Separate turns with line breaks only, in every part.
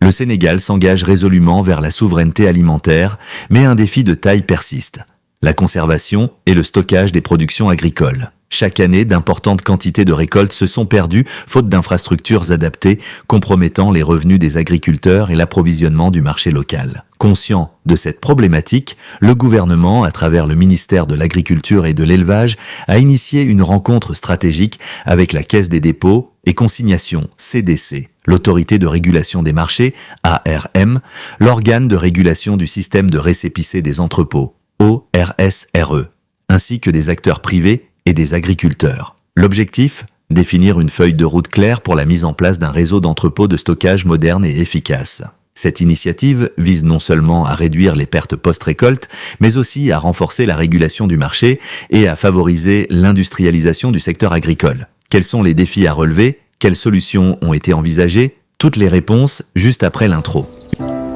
Le Sénégal s'engage résolument vers la souveraineté alimentaire, mais un défi de taille persiste. La conservation et le stockage des productions agricoles. Chaque année, d'importantes quantités de récoltes se sont perdues, faute d'infrastructures adaptées, compromettant les revenus des agriculteurs et l'approvisionnement du marché local. Conscient de cette problématique, le gouvernement, à travers le ministère de l'Agriculture et de l'Élevage, a initié une rencontre stratégique avec la Caisse des dépôts et consignations, CDC, l'Autorité de régulation des marchés, ARM, l'organe de régulation du système de récépissé des entrepôts, ORSRE, ainsi que des acteurs privés et des agriculteurs. L'objectif ? Définir une feuille de route claire pour la mise en place d'un réseau d'entrepôts de stockage moderne et efficace. Cette initiative vise non seulement à réduire les pertes post-récolte, mais aussi à renforcer la régulation du marché et à favoriser l'industrialisation du secteur agricole. Quels sont les défis à relever ? Quelles solutions ont été envisagées ? Toutes les réponses juste après l'intro.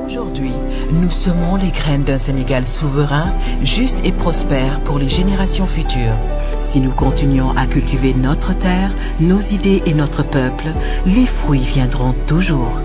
Aujourd'hui, nous semons les graines d'un Sénégal souverain, juste et prospère pour les générations futures. Si nous continuons à cultiver notre terre, nos idées et notre peuple, les fruits viendront toujours.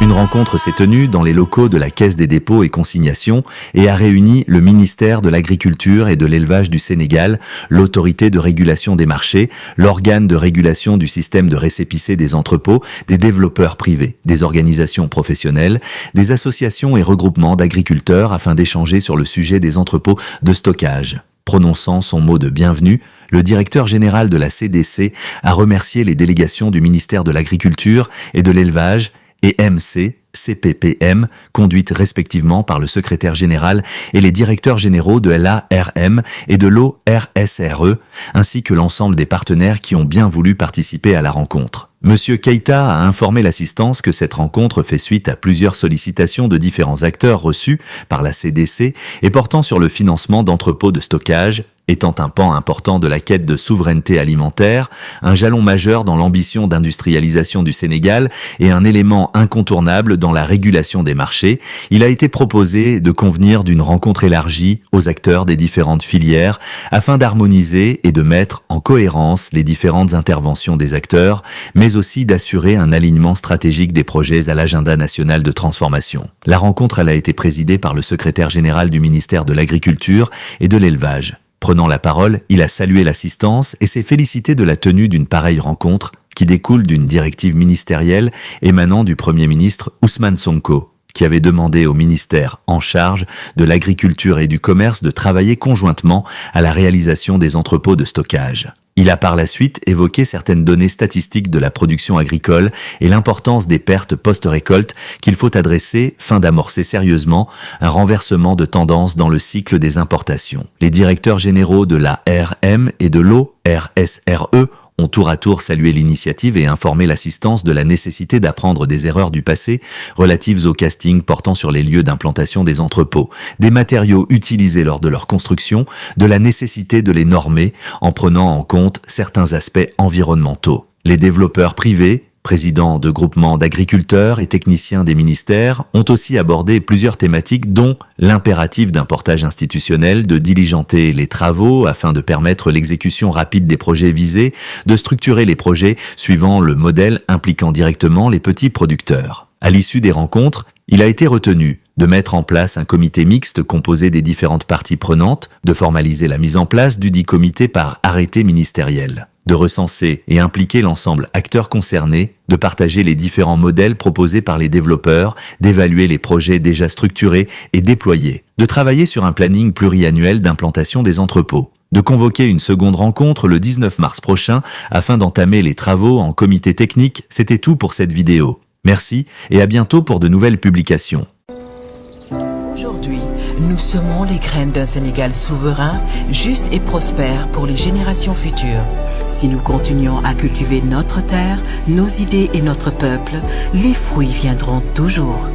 Une rencontre s'est tenue dans les locaux de la Caisse des dépôts et consignations et a réuni le ministère de l'Agriculture et de l'Élevage du Sénégal, l'Autorité de régulation des marchés, l'organe de régulation du système de récépissé des entrepôts, des développeurs privés, des organisations professionnelles, des associations et regroupements d'agriculteurs afin d'échanger sur le sujet des entrepôts de stockage. Prononçant son mot de bienvenue, le directeur général de la CDC a remercié les délégations du ministère de l'Agriculture et de l'Élevage et MC, CPPM, conduites respectivement par le secrétaire général et les directeurs généraux de l'ARM et de l'ORSRE, ainsi que l'ensemble des partenaires qui ont bien voulu participer à la rencontre. Monsieur Keïta a informé l'assistance que cette rencontre fait suite à plusieurs sollicitations de différents acteurs reçus par la CDC et portant sur le financement d'entrepôts de stockage, étant un pan important de la quête de souveraineté alimentaire, un jalon majeur dans l'ambition d'industrialisation du Sénégal et un élément incontournable dans la régulation des marchés, il a été proposé de convenir d'une rencontre élargie aux acteurs des différentes filières afin d'harmoniser et de mettre en cohérence les différentes interventions des acteurs, mais aussi d'assurer un alignement stratégique des projets à l'agenda national de transformation. La rencontre a été présidée par le secrétaire général du ministère de l'Agriculture et de l'Élevage. Prenant la parole, il a salué l'assistance et s'est félicité de la tenue d'une pareille rencontre qui découle d'une directive ministérielle émanant du Premier ministre Ousmane Sonko, qui avait demandé au ministère en charge de l'agriculture et du commerce de travailler conjointement à la réalisation des entrepôts de stockage. Il a par la suite évoqué certaines données statistiques de la production agricole et l'importance des pertes post-récolte qu'il faut adresser afin d'amorcer sérieusement un renversement de tendance dans le cycle des importations. Les directeurs généraux de l'ARM et de l'ORSRE ont tour à tour salué l'initiative et informé l'assistance de la nécessité d'apprendre des erreurs du passé relatives au casting portant sur les lieux d'implantation des entrepôts, des matériaux utilisés lors de leur construction, de la nécessité de les normer en prenant en compte certains aspects environnementaux. Les développeurs privés, présidents de groupements d'agriculteurs et techniciens des ministères, ont aussi abordé plusieurs thématiques dont l'impératif d'un portage institutionnel, de diligenter les travaux afin de permettre l'exécution rapide des projets visés, de structurer les projets suivant le modèle impliquant directement les petits producteurs. À l'issue des rencontres, il a été retenu de mettre en place un comité mixte composé des différentes parties prenantes, de formaliser la mise en place du dit comité par arrêté ministériel, de recenser et impliquer l'ensemble acteurs concernés, de partager les différents modèles proposés par les développeurs, d'évaluer les projets déjà structurés et déployés, de travailler sur un planning pluriannuel d'implantation des entrepôts, de convoquer une seconde rencontre le 19 mars prochain afin d'entamer les travaux en comité technique. C'était tout pour cette vidéo. Merci et à bientôt pour de nouvelles publications.
Aujourd'hui, nous semons les graines d'un Sénégal souverain, juste et prospère pour les générations futures. Si nous continuons à cultiver notre terre, nos idées et notre peuple, les fruits viendront toujours.